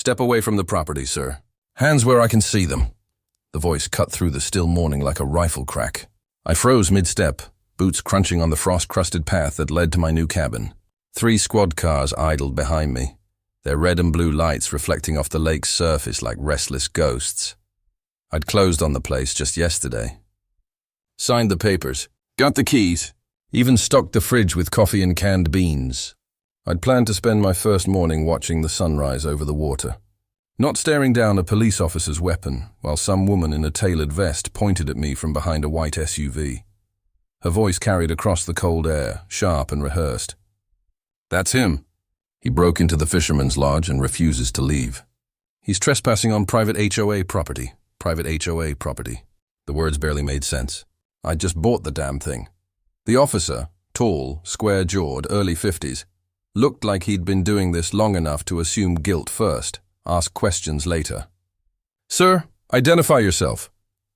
Step away from the property, sir. Hands where I can see them. The voice cut through the still morning like a rifle crack. I froze mid-step, boots crunching on the frost-crusted path that led to my new cabin. 3 squad cars idled behind me, their red and blue lights reflecting off the lake's surface like restless ghosts. I'd closed on the place just yesterday. Signed the papers, got the keys, even stocked the fridge with coffee and canned beans. I'd planned to spend my first morning watching the sunrise over the water, not staring down a police officer's weapon while some woman in a tailored vest pointed at me from behind a white SUV. Her voice carried across the cold air, sharp and rehearsed. That's him. He broke into the fisherman's lodge and refuses to leave. He's trespassing on private HOA property. Private HOA property. The words barely made sense. I'd just bought the damn thing. The officer, tall, square-jawed, early 50s, looked like he'd been doing this long enough to assume guilt first, ask questions later. Sir, identify yourself.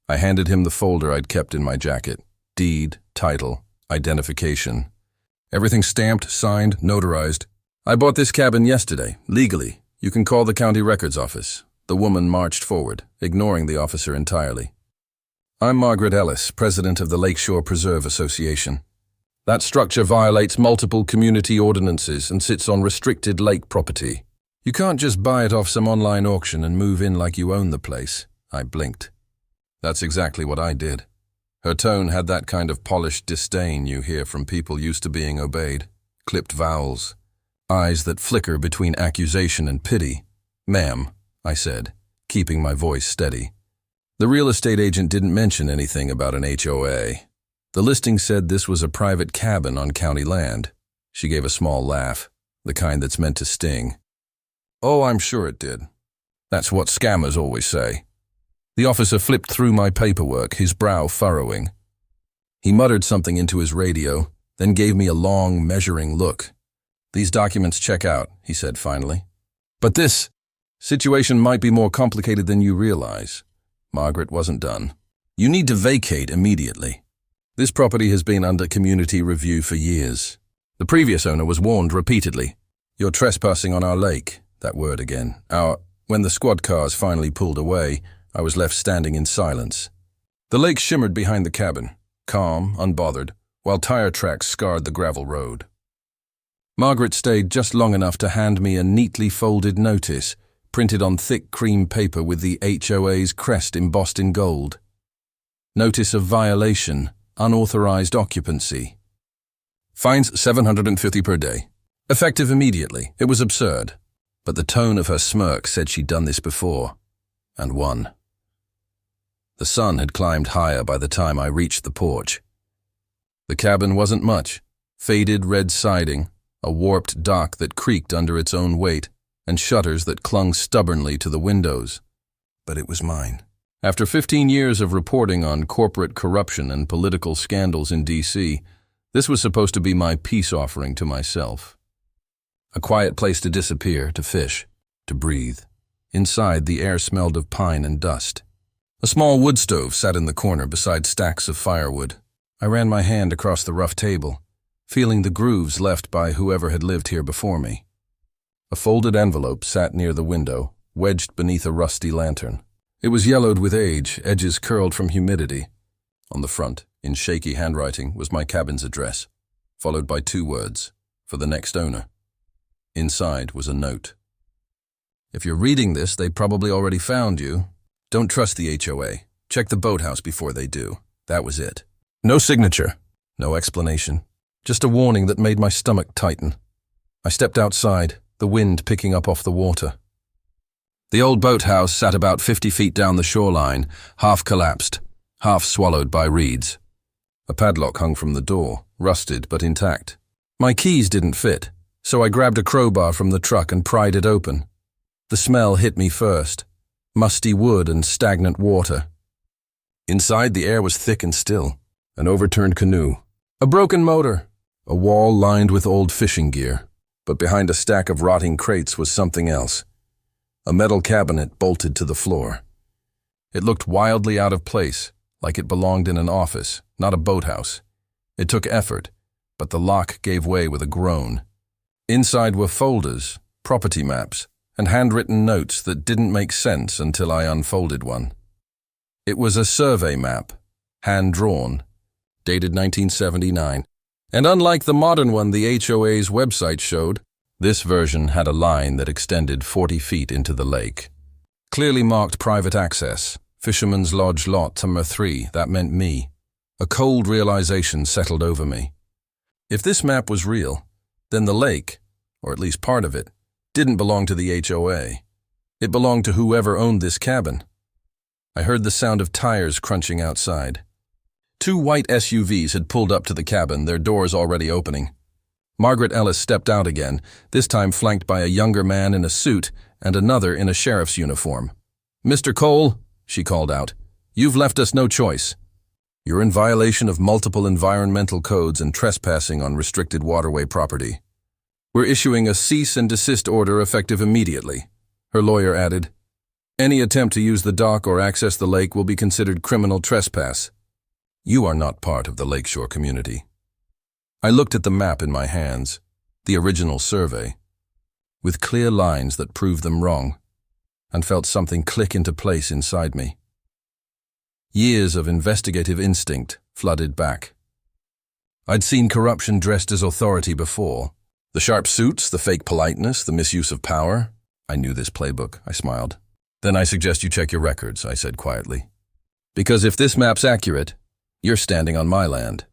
I handed him the folder I'd kept in my jacket. Deed, title, identification. Everything stamped, signed, notarized. I bought this cabin yesterday, legally. You can call the county records office. The woman marched forward, ignoring the officer entirely. I'm Margaret Ellis, president of the Lakeshore Preserve Association. That structure violates multiple community ordinances and sits on restricted lake property. You can't just buy it off some online auction and move in like you own the place. I blinked. That's exactly what I did. Her tone had that kind of polished disdain you hear from people used to being obeyed. Clipped vowels. Eyes that flicker between accusation and pity. Ma'am, I said, keeping my voice steady. The real estate agent didn't mention anything about an HOA. The listing said this was a private cabin on county land. She gave a small laugh, the kind that's meant to sting. Oh, I'm sure it did. That's what scammers always say. The officer flipped through my paperwork, his brow furrowing. He muttered something into his radio, then gave me a long, measuring look. These documents check out, he said finally. But this situation might be more complicated than you realize. Margaret wasn't done. You need to vacate immediately. This property has been under community review for years. The previous owner was warned repeatedly. You're trespassing on our lake. That word again. When the squad cars finally pulled away, I was left standing in silence. The lake shimmered behind the cabin, calm, unbothered, while tire tracks scarred the gravel road. Margaret stayed just long enough to hand me a neatly folded notice, printed on thick cream paper with the HOA's crest embossed in gold. Notice of violation, unauthorized occupancy. Fines $750 per day. Effective immediately. It was absurd. But the tone of her smirk said she'd done this before. And won. The sun had climbed higher by the time I reached the porch. The cabin wasn't much. Faded red siding, a warped dock that creaked under its own weight, and shutters that clung stubbornly to the windows. But it was mine. After 15 years of reporting on corporate corruption and political scandals in D.C., this was supposed to be my peace offering to myself. A quiet place to disappear, to fish, to breathe. Inside, the air smelled of pine and dust. A small wood stove sat in the corner beside stacks of firewood. I ran my hand across the rough table, feeling the grooves left by whoever had lived here before me. A folded envelope sat near the window, wedged beneath a rusty lantern. It was yellowed with age, edges curled from humidity. On the front, in shaky handwriting, was my cabin's address, followed by 2 words, for the next owner. Inside was a note. If you're reading this, they probably already found you. Don't trust the HOA. Check the boathouse before they do. That was it. No signature. No explanation. Just a warning that made my stomach tighten. I stepped outside, the wind picking up off the water. The old boathouse sat about 50 feet down the shoreline, half collapsed, half swallowed by reeds. A padlock hung from the door, rusted but intact. My keys didn't fit, so I grabbed a crowbar from the truck and pried it open. The smell hit me first, musty wood and stagnant water. Inside, the air was thick and still. An overturned canoe, a broken motor, a wall lined with old fishing gear. But behind a stack of rotting crates was something else. A metal cabinet bolted to the floor. It looked wildly out of place, like it belonged in an office, not a boathouse. It took effort, but the lock gave way with a groan. Inside were folders, property maps, and handwritten notes that didn't make sense until I unfolded one. It was a survey map, hand-drawn, dated 1979, and unlike the modern one the HOA's website showed, this version had a line that extended 40 feet into the lake. Clearly marked private access, Fisherman's Lodge Lot Number 3, that meant me. A cold realization settled over me. If this map was real, then the lake, or at least part of it, didn't belong to the HOA. It belonged to whoever owned this cabin. I heard the sound of tires crunching outside. 2 white SUVs had pulled up to the cabin, their doors already opening. Margaret Ellis stepped out again, this time flanked by a younger man in a suit and another in a sheriff's uniform. "Mr. Cole," she called out, "you've left us no choice. You're in violation of multiple environmental codes and trespassing on restricted waterway property. We're issuing a cease and desist order effective immediately," her lawyer added. "Any attempt to use the dock or access the lake will be considered criminal trespass. You are not part of the lakeshore community." I looked at the map in my hands, the original survey, with clear lines that proved them wrong, and felt something click into place inside me. Years of investigative instinct flooded back. I'd seen corruption dressed as authority before. The sharp suits, the fake politeness, the misuse of power. I knew this playbook, I smiled. "Then I suggest you check your records," I said quietly. "Because if this map's accurate, you're standing on my land."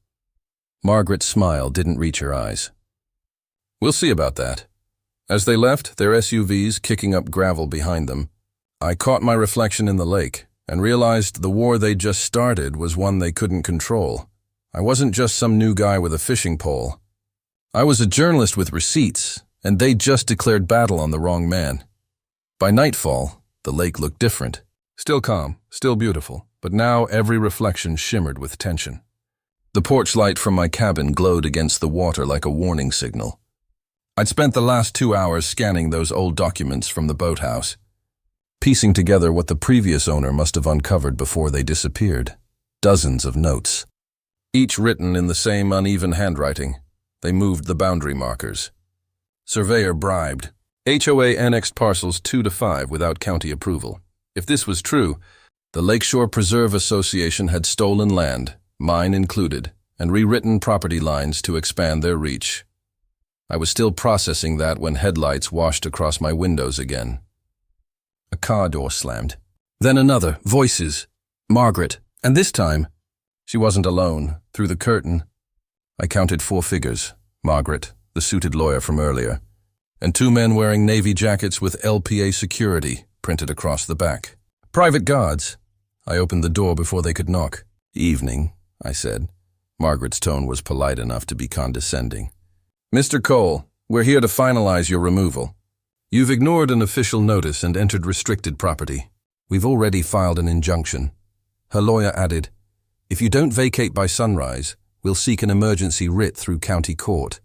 Margaret's smile didn't reach her eyes. "We'll see about that." As they left, their SUVs kicking up gravel behind them, I caught my reflection in the lake and realized the war they'd just started was one they couldn't control. I wasn't just some new guy with a fishing pole. I was a journalist with receipts, and they'd just declared battle on the wrong man. By nightfall, the lake looked different. Still calm, still beautiful, but now every reflection shimmered with tension. The porch light from my cabin glowed against the water like a warning signal. I'd spent the last 2 hours scanning those old documents from the boathouse, piecing together what the previous owner must have uncovered before they disappeared. Dozens of notes, each written in the same uneven handwriting. They moved the boundary markers. Surveyor bribed. HOA annexed parcels 2 to 5 without county approval. If this was true, the Lakeshore Preserve Association had stolen land, mine included, and rewritten property lines to expand their reach. I was still processing that when headlights washed across my windows again. A car door slammed. Then another. Voices. Margaret. And this time, she wasn't alone. Through the curtain, I counted 4 figures. Margaret, the suited lawyer from earlier, and 2 men wearing navy jackets with LPA security printed across the back. Private guards. I opened the door before they could knock. "Evening," I said. Margaret's tone was polite enough to be condescending. "Mr. Cole, we're here to finalize your removal. You've ignored an official notice and entered restricted property. We've already filed an injunction." Her lawyer added, "If you don't vacate by sunrise, we'll seek an emergency writ through county court.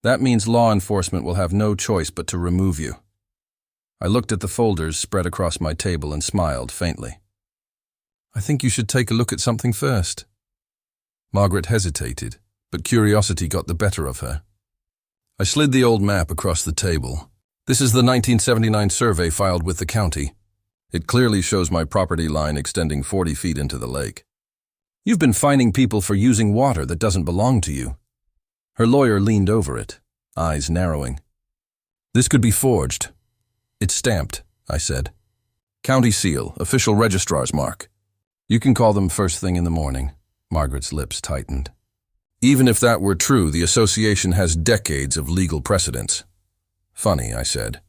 That means law enforcement will have no choice but to remove you." I looked at the folders spread across my table and smiled faintly. "I think you should take a look at something first." Margaret hesitated, but curiosity got the better of her. I slid the old map across the table. "This is the 1979 survey filed with the county. It clearly shows my property line extending 40 feet into the lake." "You've been fining people for using water that doesn't belong to you." Her lawyer leaned over it, eyes narrowing. "This could be forged." "It's stamped," I said. "County seal, official registrar's mark." "You can call them first thing in the morning." Margaret's lips tightened. "Even if that were true, the association has decades of legal precedents." "Funny," I said,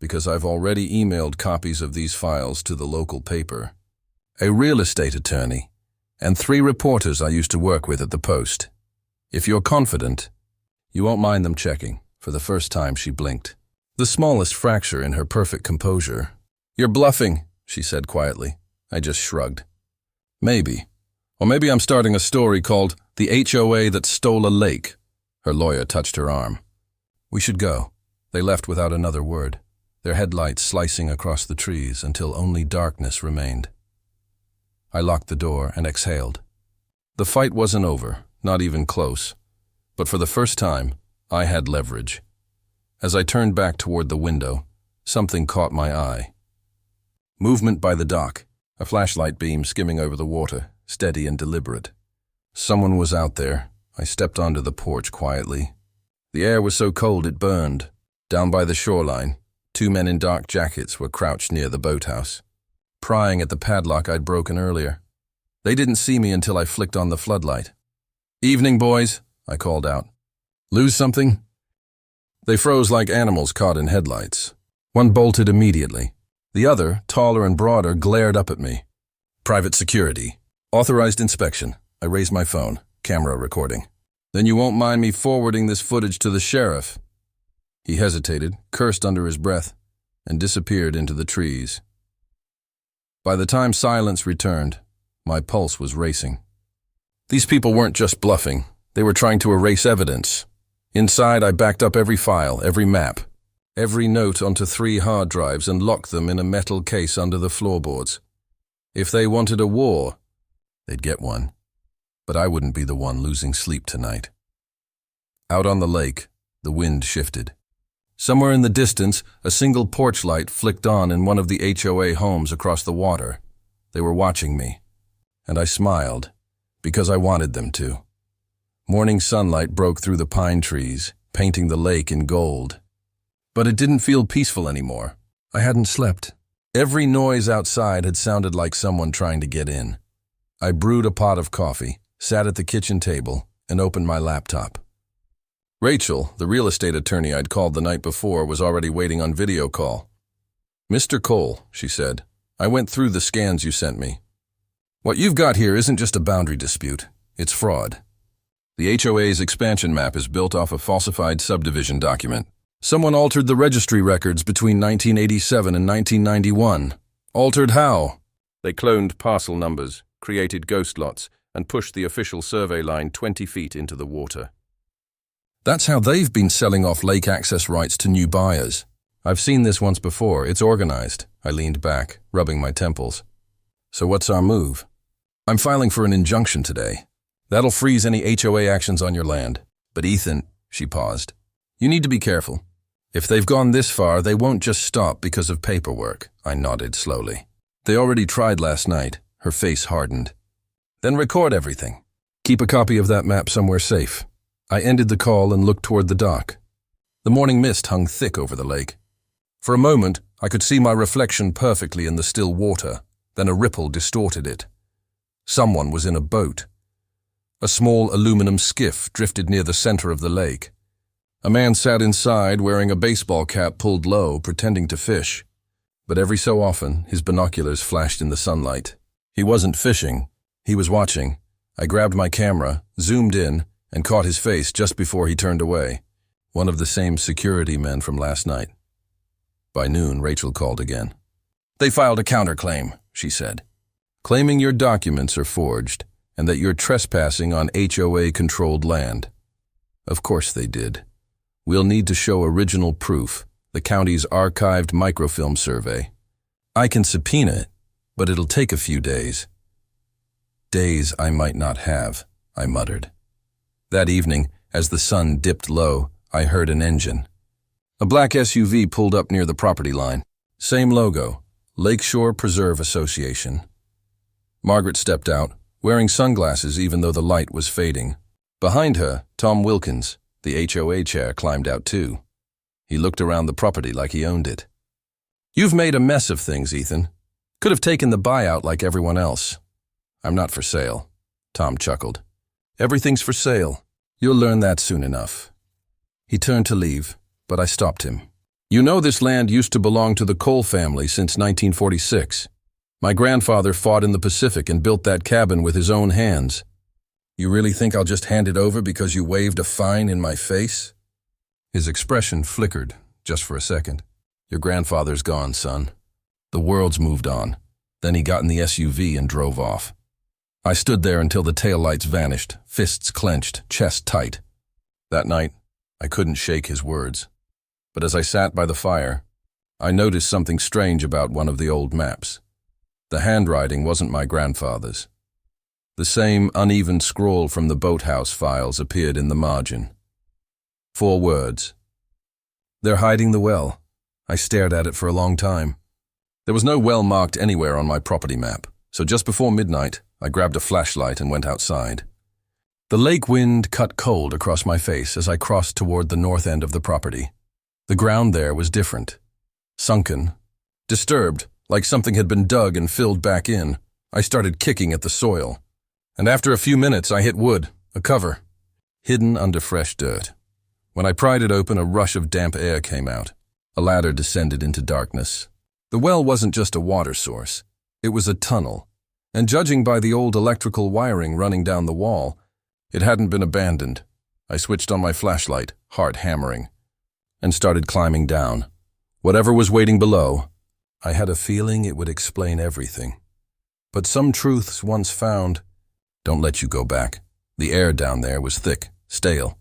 "because I've already emailed copies of these files to the local paper, a real estate attorney, and 3 reporters I used to work with at the Post. If you're confident, you won't mind them checking." For the first time, she blinked, the smallest fracture in her perfect composure. "You're bluffing," she said quietly. I just shrugged. "Maybe. Or maybe I'm starting a story called The HOA That Stole a Lake." Her lawyer touched her arm. "We should go." They left without another word, their headlights slicing across the trees until only darkness remained. I locked the door and exhaled. The fight wasn't over, not even close, but for the first time, I had leverage. As I turned back toward the window, Something caught my eye. Movement by the dock, a flashlight beam skimming over the water, steady and deliberate. Someone was out there. I stepped onto the porch quietly. The air was so cold it burned. Down by the shoreline, 2 men in dark jackets were crouched near the boathouse, prying at the padlock I'd broken earlier. They didn't see me until I flicked on the floodlight. "Evening, boys," I called out. "Lose something?" They froze like animals caught in headlights. One bolted immediately. The other, taller and broader, glared up at me. "Private security. Authorized inspection." I raised my phone, camera recording. "Then you won't mind me forwarding this footage to the sheriff?" He hesitated, cursed under his breath, and disappeared into the trees. By the time silence returned, my pulse was racing. These people weren't just bluffing. They were trying to erase evidence. Inside, I backed up every file, every map, every note onto 3 hard drives and locked them in a metal case under the floorboards. If they wanted a war, they'd get one. But I wouldn't be the one losing sleep tonight. Out on the lake, the wind shifted. Somewhere in the distance, a single porch light flicked on in one of the HOA homes across the water. They were watching me, and I smiled, because I wanted them to. Morning sunlight broke through the pine trees, painting the lake in gold. But it didn't feel peaceful anymore. I hadn't slept. Every noise outside had sounded like someone trying to get in. I brewed a pot of coffee, sat at the kitchen table, and opened my laptop. Rachel, the real estate attorney I'd called the night before, was already waiting on video call. "Mr. Cole," she said, "I went through the scans you sent me. What you've got here isn't just a boundary dispute, it's fraud. The HOA's expansion map is built off a falsified subdivision document. Someone altered the registry records between 1987 and 1991. Altered how? They cloned parcel numbers, created ghost lots, and pushed the official survey line 20 feet into the water. That's how they've been selling off lake access rights to new buyers. I've seen this once before. It's organized." I leaned back, rubbing my temples. "So what's our move?" "I'm filing for an injunction today. That'll freeze any HOA actions on your land. But Ethan," she paused, "you need to be careful. If they've gone this far, they won't just stop because of paperwork." I nodded slowly. "They already tried last night." Her face hardened. "Then record everything. Keep a copy of that map somewhere safe." I ended the call and looked toward the dock. The morning mist hung thick over the lake. For a moment, I could see my reflection perfectly in the still water, then a ripple distorted it. Someone was in a boat. A small aluminum skiff drifted near the center of the lake. A man sat inside wearing a baseball cap pulled low, pretending to fish. But every so often, his binoculars flashed in the sunlight. He wasn't fishing. He was watching. I grabbed my camera, zoomed in, and caught his face just before he turned away. One of the same security men from last night. By noon, Rachel called again. "They filed a counterclaim," she said, "claiming your documents are forged and that you're trespassing on HOA-controlled land." Of course they did. We'll need to show original proof, the county's archived microfilm survey. I can subpoena it, but it'll take a few days. Days I might not have, I muttered. That evening, as the sun dipped low, I heard an engine. A black SUV pulled up near the property line. Same logo, Lakeshore Preserve Association. Margaret stepped out, wearing sunglasses even though the light was fading. Behind her, Tom Wilkins, the HOA chair, climbed out too. He looked around the property like he owned it. "You've made a mess of things, Ethan. Could have taken the buyout like everyone else." "I'm not for sale," Tom chuckled. "Everything's for sale. You'll learn that soon enough." He turned to leave, but I stopped him. "You know this land used to belong to the Cole family since 1946. My grandfather fought in the Pacific and built that cabin with his own hands. You really think I'll just hand it over because you waved a fine in my face?" His expression flickered, just for a second. "Your grandfather's gone, son. The world's moved on." Then he got in the SUV and drove off. I stood there until the taillights vanished, fists clenched, chest tight. That night, I couldn't shake his words. But as I sat by the fire, I noticed something strange about one of the old maps. The handwriting wasn't my grandfather's. The same uneven scrawl from the boathouse files appeared in the margin. 4 words. "They're hiding the well." I stared at it for a long time. There was no well marked anywhere on my property map, so just before midnight, I grabbed a flashlight and went outside. The lake wind cut cold across my face as I crossed toward the north end of the property. The ground there was different. Sunken. Disturbed, like something had been dug and filled back in. I started kicking at the soil. And after a few minutes, I hit wood, a cover, hidden under fresh dirt. When I pried it open, a rush of damp air came out. A ladder descended into darkness. The well wasn't just a water source. It was a tunnel. And judging by the old electrical wiring running down the wall, it hadn't been abandoned. I switched on my flashlight, heart hammering, and started climbing down. Whatever was waiting below, I had a feeling it would explain everything. But some truths once found don't let you go back. The air down there was thick, stale,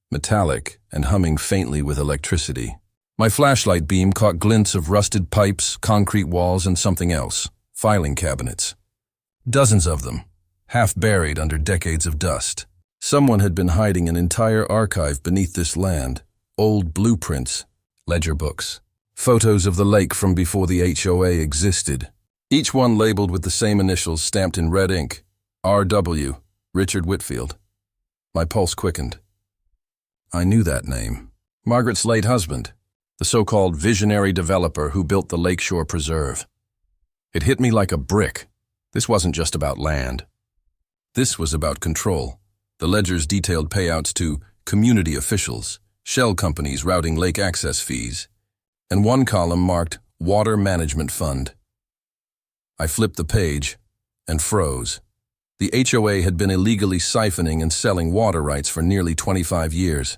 metallic, and humming faintly with electricity. My flashlight beam caught glints of rusted pipes, concrete walls, and something else, filing cabinets. Dozens of them, half buried under decades of dust. Someone had been hiding an entire archive beneath this land, old blueprints, ledger books, photos of the lake from before the HOA existed, each one labeled with the same initials stamped in red ink, R.W., Richard Whitfield. My pulse quickened. I knew that name. Margaret's late husband, the so-called visionary developer who built the Lakeshore Preserve. It hit me like a brick. This wasn't just about land. This was about control. The ledgers detailed payouts to community officials, shell companies routing lake access fees, and one column marked Water Management Fund. I flipped the page and froze. The HOA had been illegally siphoning and selling water rights for nearly 25 years.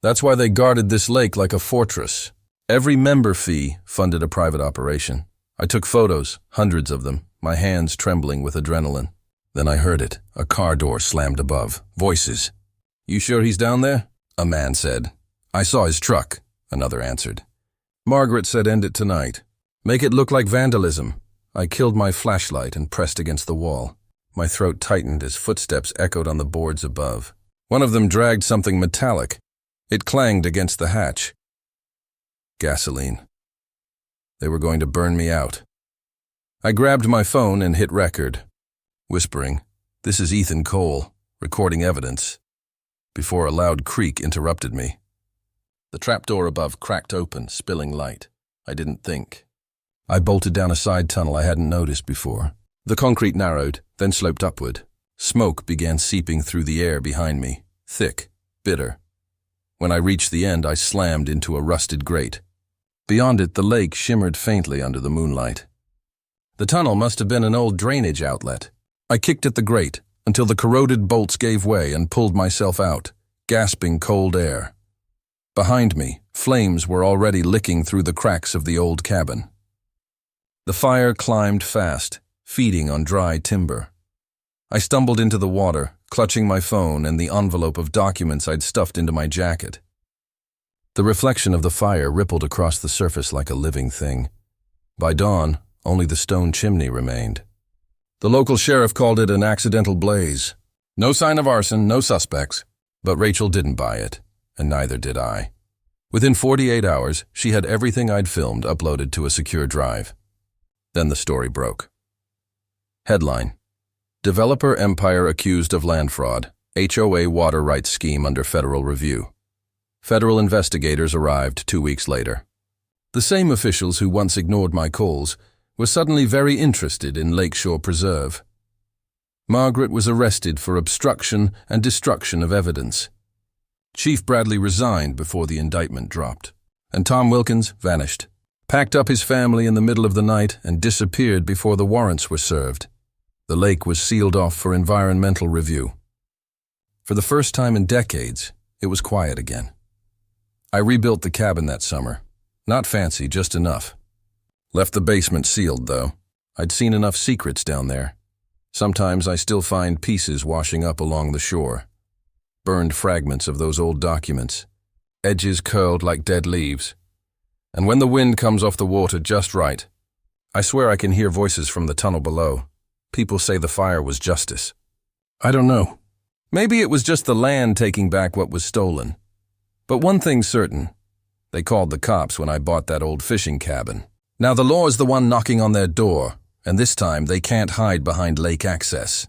That's why they guarded this lake like a fortress. Every member fee funded a private operation. I took photos, hundreds of them, my hands trembling with adrenaline. Then I heard it. A car door slammed above. Voices. "You sure he's down there?" a man said. "I saw his truck," another answered. Margaret said, "End it tonight. Make it look like vandalism." I killed my flashlight and pressed against the wall. My throat tightened as footsteps echoed on the boards above. One of them dragged something metallic. It clanged against the hatch. Gasoline. They were going to burn me out. I grabbed my phone and hit record, whispering, "This is Ethan Cole, recording evidence," before a loud creak interrupted me. The trapdoor above cracked open, spilling light. I didn't think. I bolted down a side tunnel I hadn't noticed before. The concrete narrowed, then sloped upward. Smoke began seeping through the air behind me, thick, bitter. When I reached the end, I slammed into a rusted grate. Beyond it, the lake shimmered faintly under the moonlight. The tunnel must have been an old drainage outlet. I kicked at the grate until the corroded bolts gave way and pulled myself out, gasping cold air. Behind me, flames were already licking through the cracks of the old cabin. The fire climbed fast, feeding on dry timber. I stumbled into the water, clutching my phone and the envelope of documents I'd stuffed into my jacket. The reflection of the fire rippled across the surface like a living thing. By dawn, only the stone chimney remained. The local sheriff called it an accidental blaze. No sign of arson, no suspects. But Rachel didn't buy it, and neither did I. Within 48 hours, she had everything I'd filmed uploaded to a secure drive. Then the story broke. Headline: Developer Empire accused of land fraud. HOA water rights scheme under federal review. Federal investigators arrived 2 weeks later. The same officials who once ignored my calls were suddenly very interested in Lakeshore Preserve. Margaret was arrested for obstruction and destruction of evidence. Chief Bradley resigned before the indictment dropped, and Tom Wilkins vanished, packed up his family in the middle of the night and disappeared before the warrants were served. The lake was sealed off for environmental review. For the first time in decades, it was quiet again. I rebuilt the cabin that summer. Not fancy, just enough. Left the basement sealed, though. I'd seen enough secrets down there. Sometimes I still find pieces washing up along the shore. Burned fragments of those old documents, edges curled like dead leaves. And when the wind comes off the water just right, I swear I can hear voices from the tunnel below. People say the fire was justice. I don't know. Maybe it was just the land taking back what was stolen. But one thing's certain, They called the cops when I bought that old fishing cabin. Now the law's the one knocking on their door, and this time they can't hide behind lake access.